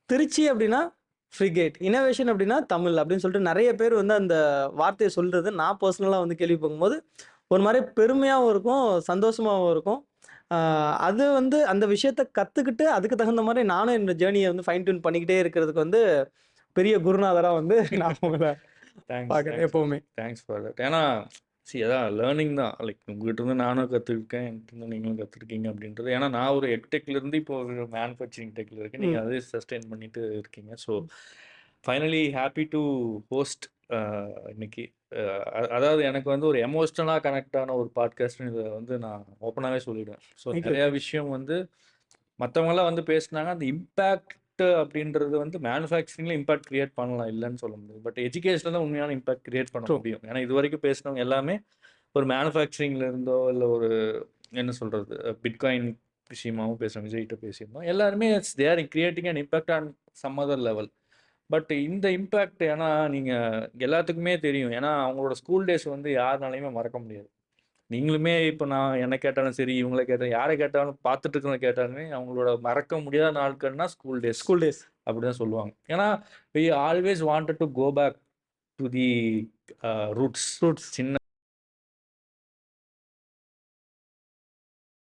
திருச்சி அப்படின்னா frigate, innovation அப்படின்னா தமிழ் அப்படின்னு சொல்லிட்டு நிறைய பேர் வந்து அந்த வார்த்தையை சொல்றது நான் பர்சனலாக வந்து கேள்வி பார்க்கும்போது ஒரு மாதிரி பெருமையாகவும் இருக்கும், சந்தோஷமாகவும் இருக்கும். அது வந்து அந்த விஷயத்த கற்றுக்கிட்டு அதுக்கு தகுந்த மாதிரி நானும் என்னோட ஜேர்னியை வந்து ஃபைன் டியூன் பண்ணிக்கிட்டே இருக்கிறதுக்கு வந்து பெரிய குருநாதராக வந்து நான் உங்களை தேங்க்ஸ் பார்க்குறேன் தேங்க்ஸ் எப்போவுமே. Thanks for that. ஏன்னா அதான் லேர்னிங் தான். லைக் உங்ககிட்ட இருந்து நானும் கற்றுருக்கேன், என்கிட்ட இருந்து நீங்களும் கற்றுருக்கீங்க அப்படின்றது. ஏன்னா நான் ஒரு எக்டெக்லேருந்து இப்போ ஒரு மேனுஃபேக்சரிங் டெக்கில் இருக்கேன், நீங்கள் அதே சஸ்டெயின் பண்ணிட்டு இருக்கீங்க. So finally happy to host இன்னைக்கு. அதாவது எனக்கு வந்து ஒரு எமோஷ்னலாக கனெக்ட் ஆன ஒரு பாட்காஸ்ட்னு இதை வந்து நான் ஓப்பனாகவே சொல்லிவிடுவேன். ஸோ நிறையா விஷயம் வந்து மற்றவங்களாம் வந்து பேசினாங்க, அந்த இம்பேக்ட் அப்படின்றது வந்து மேனுஃபேக்சரிங்ல இம்பாக்ட் கிரியேட் பண்ணலாம், இல்லைன்னு சொல்ல முடியாது. பட் எஜுகேஷனில் தான் உண்மையான இம்பாக்ட் கிரியேட் பண்ண முடியும். ஏன்னா இது வரைக்கும் பேசினவங்க எல்லாமே ஒரு மேனுஃபேக்சரிங்ல இருந்தோ இல்லை ஒரு என்ன சொல்றது பிட்காயின் விஷயமாவும் பேசுகிறோம், விஜய்கிட்ட பேசியிருந்தோம். எல்லாருமே they are creating and impact on some other level. But இந்த இம்பேக்ட் ஏன்னா நீங்கள் எல்லாத்துக்குமே தெரியும். ஏன்னா அவங்களோட ஸ்கூல் டேஸ் வந்து யாருனாலையுமே மறக்க முடியாது. நீங்களுமே இப்போ நான் என்ன கேட்டாலும் சரி, இவங்கள கேட்டாலும் யாரை கேட்டாலும் பார்த்துட்டு இருக்கிறவங்க கேட்டாலுமே அவங்களோட மறக்க முடியாத நாட்கள்னா ஸ்கூல் டேஸ் ஸ்கூல் டேஸ் அப்படிதான் சொல்லுவாங்க. ஏன்னா we always wanted to go back to the roots. Roots சின்ன